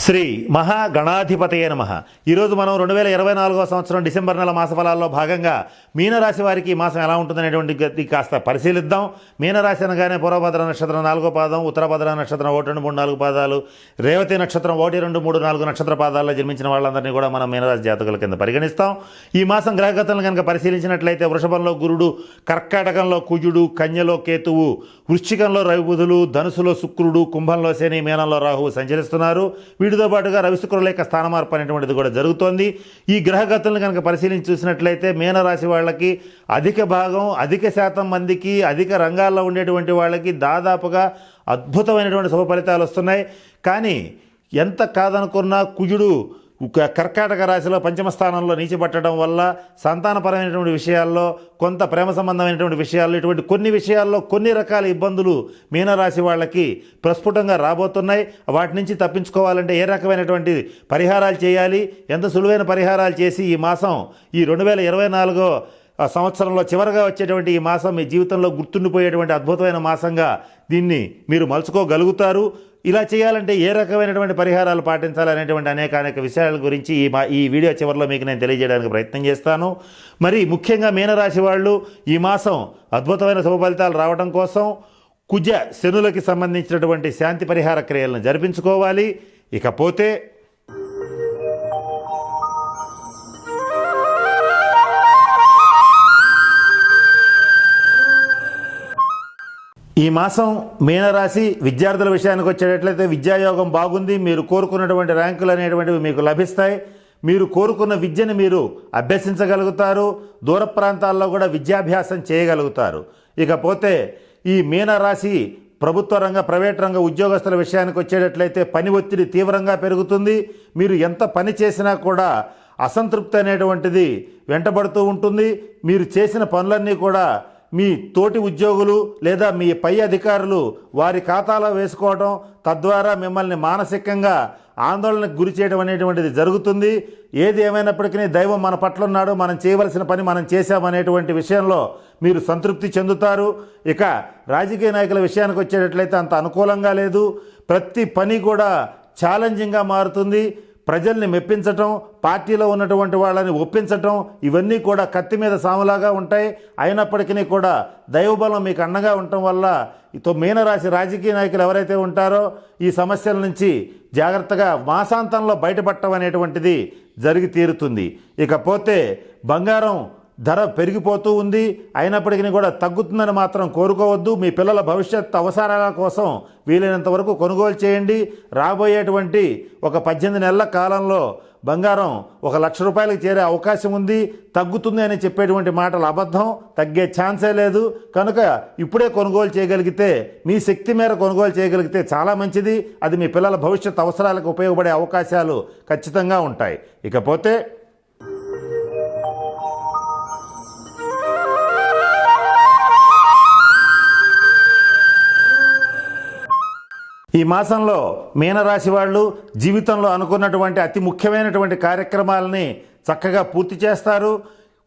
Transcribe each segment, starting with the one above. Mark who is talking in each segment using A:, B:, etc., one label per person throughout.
A: శ్రీ మహాగణాధిపతయే నమః. ఈరోజు మనం 2024వ సంవత్సరం డిసెంబర్ నెల మాసఫలాల్లో భాగంగా మీనరాశి వారికి ఈ మాసం ఎలా ఉంటుందనేటువంటి కాస్త పరిశీలిద్దాం. మీనరాశి అనగానే పూర్వభద్ర నక్షత్రం 4వ పాదం, ఉత్తరభద్ర నక్షత్రం 1, 2, 3, 4 పాదాలు, రేవతి నక్షత్రం 1, 2, 3, 4 నక్షత్ర పాదాల్లో జన్మించిన వాళ్ళందరినీ కూడా మనం మీనరాశి జాతకుల కింద పరిగణిస్తాం. ఈ మాసం గ్రహగతులను కనుక పరిశీలించినట్లయితే వృషభంలో గురుడు, కర్కాటకంలో కుజుడు, కన్యలో కేతువు, వృశ్చికంలో రవి బుధులు, ధనుసులో శుక్రుడు, కుంభంలో శని, మీనంలో రాహువు సంచరిస్తున్నారు. వీటితో పాటుగా రవిశుక్రుల యొక్క స్థాన మార్పు అనేటువంటిది కూడా జరుగుతోంది. ఈ గ్రహగతులను కనుక పరిశీలించి చూసినట్లయితే మీనరాశి వాళ్ళకి అధిక భాగం, అధిక శాతం మందికి, అధిక రంగాల్లో ఉండేటువంటి వాళ్ళకి దాదాపుగా అద్భుతమైనటువంటి శుభ ఫలితాలు వస్తున్నాయి. కానీ ఎంత కాదనుకున్నా కుజుడు కర్కాటక రాశిలో పంచమ స్థానంలో నీచిపట్టడం వల్ల సంతానపరమైనటువంటి విషయాల్లో, కొంత ప్రేమ సంబంధమైనటువంటి విషయాల్లో, ఇటువంటి కొన్ని విషయాల్లో కొన్ని రకాల ఇబ్బందులు మీనరాశి వాళ్ళకి ప్రస్ఫుటంగా రాబోతున్నాయి. వాటి నుంచి తప్పించుకోవాలంటే ఏ రకమైనటువంటి పరిహారాలు చేయాలి, ఎంత సులువైన పరిహారాలు చేసి ఈ మాసం, ఈ 2024 సంవత్సరంలో చివరగా వచ్చేటువంటి ఈ మాసం మీ జీవితంలో గుర్తుండిపోయేటువంటి అద్భుతమైన మాసంగా దీన్ని మీరు మలుచుకోగలుగుతారు. ఇలా చేయాలంటే ఏ రకమైనటువంటి పరిహారాలు పాటించాలనేటువంటి అనేక విషయాల గురించి ఈ వీడియో చివరిలో మీకు నేను తెలియజేయడానికి ప్రయత్నం చేస్తాను. మరి ముఖ్యంగా మీనరాశి వాళ్ళు ఈ మాసం అద్భుతమైన శుభ ఫలితాలు రావడం కోసం కుజ శనులకి సంబంధించినటువంటి శాంతి పరిహార క్రియలను జరిపించుకోవాలి. ఇకపోతే ఈ మాసం మీనరాశి విద్యార్థుల విషయానికి వచ్చేటట్లయితే విద్యాయోగం బాగుంది. మీరు కోరుకున్నటువంటి ర్యాంకులు అనేటువంటివి మీకు లభిస్తాయి. మీరు కోరుకున్న విద్యను మీరు అభ్యసించగలుగుతారు. దూర ప్రాంతాల్లో కూడా విద్యాభ్యాసం చేయగలుగుతారు. ఇకపోతే ఈ మీనరాశి ప్రభుత్వ రంగ, ప్రైవేట్ రంగ ఉద్యోగస్తుల విషయానికి వచ్చేటట్లయితే పని ఒత్తిడి తీవ్రంగా పెరుగుతుంది. మీరు ఎంత పని చేసినా కూడా అసంతృప్తి అనేటువంటిది వెంటబడుతూ ఉంటుంది. మీరు చేసిన పనులన్నీ కూడా మీ తోటి ఉద్యోగులు లేదా మీ పై అధికారులు వారి ఖాతాలో వేసుకోవడం, తద్వారా మిమ్మల్ని మానసికంగా ఆందోళనకు గురి చేయడం అనేటువంటిది జరుగుతుంది. ఏది ఏమైనప్పటికీ దైవం మన పట్ల ఉన్నాడు, మనం చేయవలసిన పని మనం చేశామనేటువంటి విషయంలో మీరు సంతృప్తి చెందుతారు. ఇక రాజకీయ నాయకుల విషయానికి వచ్చేటట్లయితే అంత అనుకూలంగా లేదు. ప్రతి పని కూడా ఛాలెంజింగ్గా మారుతుంది. ప్రజల్ని మెప్పించటం, పార్టీలో ఉన్నటువంటి వాళ్ళని ఒప్పించటం, ఇవన్నీ కూడా కత్తి మీద సాములాగా ఉంటాయి. అయినప్పటికీ కూడా దైవబలం మీకు అండగా ఉండటం వల్ల మీనరాశి రాజకీయ నాయకులు ఎవరైతే ఉంటారో ఈ సమస్యల నుంచి జాగ్రత్తగా మాసాంతంలో బయటపడటం అనేటువంటిది జరిగి తీరుతుంది. ఇకపోతే బంగారం ధర పెరిగిపోతూ ఉంది. అయినప్పటికీ కూడా తగ్గుతుందని మాత్రం కోరుకోవద్దు. మీ పిల్లల భవిష్యత్ అవసరాల కోసం వీలైనంత వరకు కొనుగోలు చేయండి. రాబోయేటువంటి ఒక 18 నెలల కాలంలో బంగారం 1 లక్ష రూపాయలకు చేరే అవకాశం ఉంది. తగ్గుతుంది అని చెప్పేటువంటి మాటలు అబద్ధం, తగ్గే ఛాన్సే లేదు. కనుక ఇప్పుడే కొనుగోలు చేయగలిగితే, మీ శక్తి మేర కొనుగోలు చేయగలిగితే చాలా మంచిది. అది మీ పిల్లల భవిష్యత్ అవసరాలకు ఉపయోగపడే అవకాశాలు ఖచ్చితంగా ఉంటాయి. ఇకపోతే ఈ మాసంలో మీనరాశి వాళ్ళు జీవితంలో అనుకున్నటువంటి అతి ముఖ్యమైనటువంటి కార్యక్రమాలని చక్కగా పూర్తి చేస్తారు.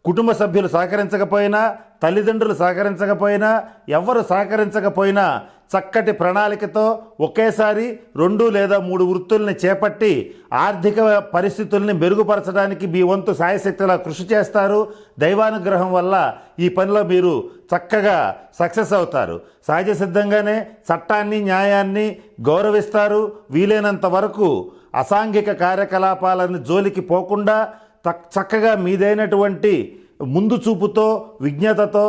A: కుటుంబ సభ్యులు సహకరించకపోయినా, తల్లిదండ్రులు సహకరించకపోయినా, ఎవరు సహకరించకపోయినా చక్కటి ప్రణాళికతో ఒకేసారి 2 లేదా 3 వృత్తుల్ని చేపట్టి ఆర్థిక పరిస్థితుల్ని మెరుగుపరచడానికి మీ వంతు సాయశక్తిలా కృషి చేస్తారు. దైవానుగ్రహం వల్ల ఈ పనిలో మీరు చక్కగా సక్సెస్ అవుతారు. సహజ సిద్ధంగానే చట్టాన్ని, న్యాయాన్ని గౌరవిస్తారు. వీలైనంత వరకు అసాంఘిక కార్యకలాపాలను జోలికి పోకుండా చక్కగా మీదైనటువంటి ముందు చూపుతో, విజ్ఞతతో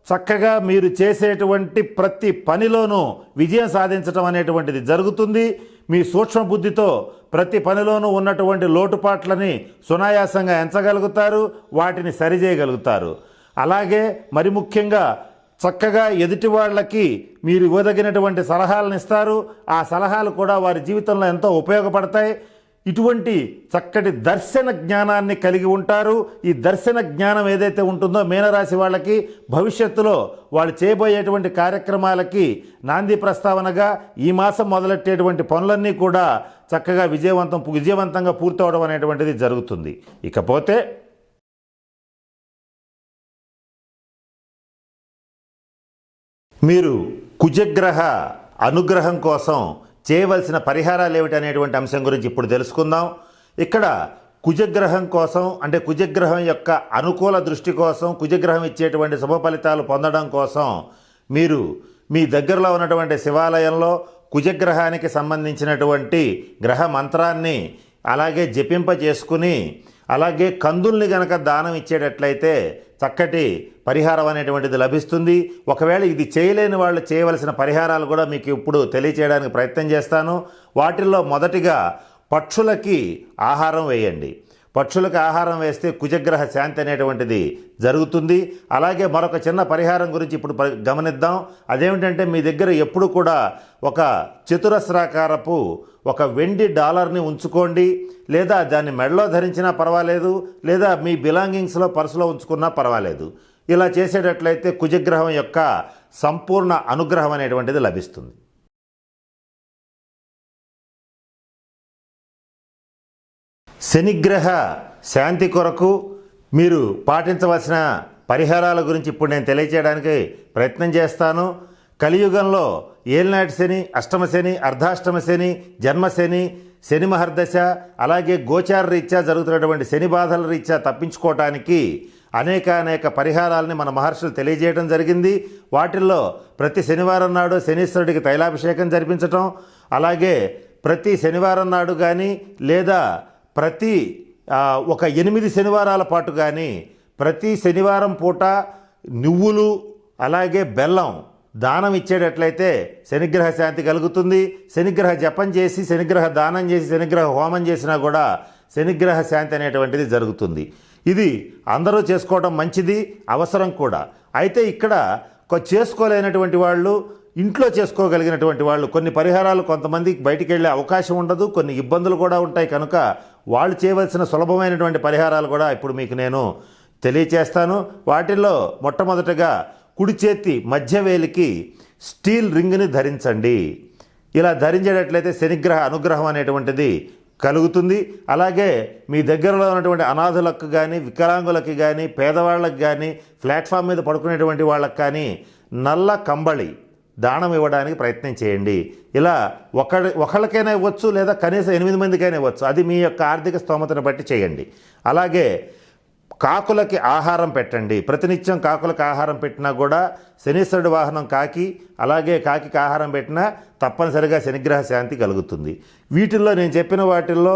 A: చక్కగా మీరు చేసేటువంటి ప్రతి పనిలోనూ విజయం సాధించడం అనేటువంటిది జరుగుతుంది. మీ సూక్ష్మ బుద్ధితో ప్రతి పనిలోనూ ఉన్నటువంటి లోటుపాట్లని సునాయాసంగా ఎంచగలుగుతారు, వాటిని సరిచేయగలుగుతారు. అలాగే మరి ముఖ్యంగా చక్కగా ఎదుటి వాళ్ళకి మీరు ఇవ్వదగినటువంటి సలహాలను ఇస్తారు. ఆ సలహాలు కూడా వారి జీవితంలో ఎంతో ఉపయోగపడతాయి. ఇటువంటి చక్కటి దర్శన జ్ఞానాన్ని కలిగి ఉంటారు. ఈ దర్శన జ్ఞానం ఏదైతే ఉంటుందో మీనరాశి వాళ్ళకి భవిష్యత్తులో వాళ్ళు చేయబోయేటువంటి కార్యక్రమాలకి నాంది ప్రస్తావనగా ఈ మాసం మొదలెట్టేటువంటి పనులన్నీ కూడా చక్కగా విజయవంతంగా పూర్తవడం అనేటువంటిది జరుగుతుంది. ఇకపోతే మీరు కుజగ్రహ అనుగ్రహం కోసం చేయవలసిన పరిహారాలు ఏమిటనేటువంటి అంశం గురించి ఇప్పుడు తెలుసుకుందాం. ఇక్కడ కుజగ్రహం కోసం, అంటే కుజగ్రహం యొక్క అనుకూల దృష్టి కోసం, కుజగ్రహం ఇచ్చేటువంటి శుభ ఫలితాలు పొందడం కోసం మీరు మీ దగ్గరలో ఉన్నటువంటి శివాలయంలో కుజగ్రహానికి సంబంధించినటువంటి గ్రహ మంత్రాన్ని అలాగే జపింప చేసుకుని, అలాగే కందుల్ని గనక దానం ఇచ్చేటట్లయితే చక్కటి పరిహారం అనేటువంటిది లభిస్తుంది. ఒకవేళ ఇది చేయలేని వాళ్ళు చేయవలసిన పరిహారాలు కూడా మీకు ఇప్పుడు తెలియచేయడానికి ప్రయత్నం చేస్తాను. వాటిల్లో మొదటిగా పక్షులకి ఆహారం వేయండి. పక్షులకు ఆహారం వేస్తే కుజగ్రహ శాంతి అనేటువంటిది జరుగుతుంది. అలాగే మరొక చిన్న పరిహారం గురించి ఇప్పుడు గమనిద్దాం. అదేమిటంటే మీ దగ్గర ఎప్పుడు కూడా ఒక చతురస్రాకారపు ఒక వెండి డాలర్ని ఉంచుకోండి, లేదా దాన్ని మెడలో ధరించినా పర్వాలేదు, లేదా మీ బిలాంగింగ్స్లో పర్సులో ఉంచుకున్నా పర్వాలేదు. ఇలా చేసేటట్లయితే కుజగ్రహం యొక్క సంపూర్ణ అనుగ్రహం అనేటువంటిది లభిస్తుంది. శనిగ్రహ శాంతి కొరకు మీరు పాటించవలసిన పరిహారాల గురించి ఇప్పుడు నేను తెలియచేయడానికి ప్రయత్నం చేస్తాను. కలియుగంలో ఏలినాటి శని, అష్టమ శని, అర్ధాష్టమ శని, జన్మశని, శని మహర్దశ, అలాగే గోచార రీత్యా జరుగుతున్నటువంటి శని బాధల రీత్యా తప్పించుకోవటానికి అనేక పరిహారాలని మన మహర్షులు తెలియజేయడం జరిగింది. వాటిల్లో ప్రతి శనివారం నాడు శనీశ్వరుడికి తైలాభిషేకం జరిపించటం, అలాగే ప్రతి శనివారం నాడు కానీ, లేదా ప్రతి ఒక 8 శనివారాల పాటు కానీ ప్రతి శనివారం పూట నువ్వులు అలాగే బెల్లం దానం ఇచ్చేటట్లయితే శనిగ్రహ శాంతి కలుగుతుంది. శనిగ్రహ జపం చేసి, శనిగ్రహ దానం చేసి, శనిగ్రహ హోమం చేసినా కూడా శనిగ్రహ శాంతి అనేటువంటిది జరుగుతుంది. ఇది అందరూ చేసుకోవడం మంచిది, అవసరం కూడా. అయితే ఇక్కడ చేసుకోలేనటువంటి వాళ్ళు, ఇంట్లో చేసుకోగలిగినటువంటి వాళ్ళు కొన్ని పరిహారాలు కొంతమందికి బయటికి వెళ్ళే అవకాశం ఉండదు, కొన్ని ఇబ్బందులు కూడా ఉంటాయి. కనుక వాళ్ళు చేయవలసిన సులభమైనటువంటి పరిహారాలు కూడా ఇప్పుడు మీకు నేను తెలియచేస్తాను. వాటిల్లో మొట్టమొదటగా కుడి చేతి మధ్య వేలికి స్టీల్ రింగ్ని ధరించండి. ఇలా ధరించేటట్లయితే శనిగ్రహ అనుగ్రహం అనేటువంటిది కలుగుతుంది. అలాగే మీ దగ్గరలో ఉన్నటువంటి అనాథులకు కానీ, వికలాంగులకి కానీ, పేదవాళ్ళకి కానీ, ప్లాట్ఫామ్ మీద పడుకునేటువంటి వాళ్ళకి కానీ నల్ల కంబళి దానం ఇవ్వడానికి ప్రయత్నం చేయండి. ఇలా ఒకళ్ళకైనా ఇవ్వచ్చు, లేదా కనీసం 8 మందికైనా ఇవ్వచ్చు. అది మీ యొక్క ఆర్థిక స్తోమతను బట్టి చేయండి. అలాగే కాకులకి ఆహారం పెట్టండి. ప్రతినిత్యం కాకులకు ఆహారం పెట్టినా కూడా శనీశ్వరుడి వాహనం కాకి, అలాగే కాకికి ఆహారం పెట్టినా తప్పనిసరిగా శనిగ్రహ శాంతి కలుగుతుంది. వీటిల్లో నేను చెప్పిన వాటిల్లో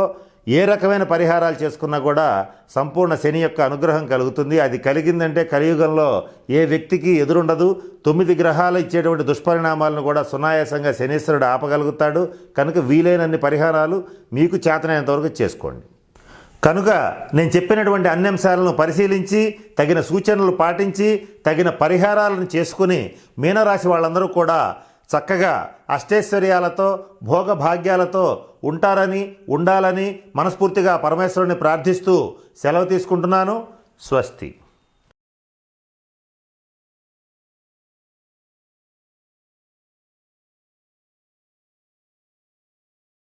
A: ఏ రకమైన పరిహారాలు చేసుకున్నా కూడా సంపూర్ణ శని యొక్క అనుగ్రహం కలుగుతుంది. అది కలిగిందంటే కలియుగంలో ఏ వ్యక్తికి ఎదురుండదు. 9 గ్రహాలు ఇచ్చేటువంటి దుష్పరిణామాలను కూడా సునాయాసంగా శనీశ్వరుడు ఆపగలుగుతాడు. కనుక వీలైనన్ని పరిహారాలు మీకు చేతనైనంతవరకు చేసుకోండి. కనుక నేను చెప్పినటువంటి అన్ని అంశాలను పరిశీలించి, తగిన సూచనలు పాటించి, తగిన పరిహారాలను చేసుకుని మీనరాశి వాళ్ళందరూ కూడా చక్కగా అష్టైశ్వర్యాలతో, భోగభాగ్యాలతో ఉంటారని, ఉండాలని మనస్ఫూర్తిగా పరమేశ్వరుని ప్రార్థిస్తూ సెలవు తీసుకుంటున్నాను. స్వస్తి.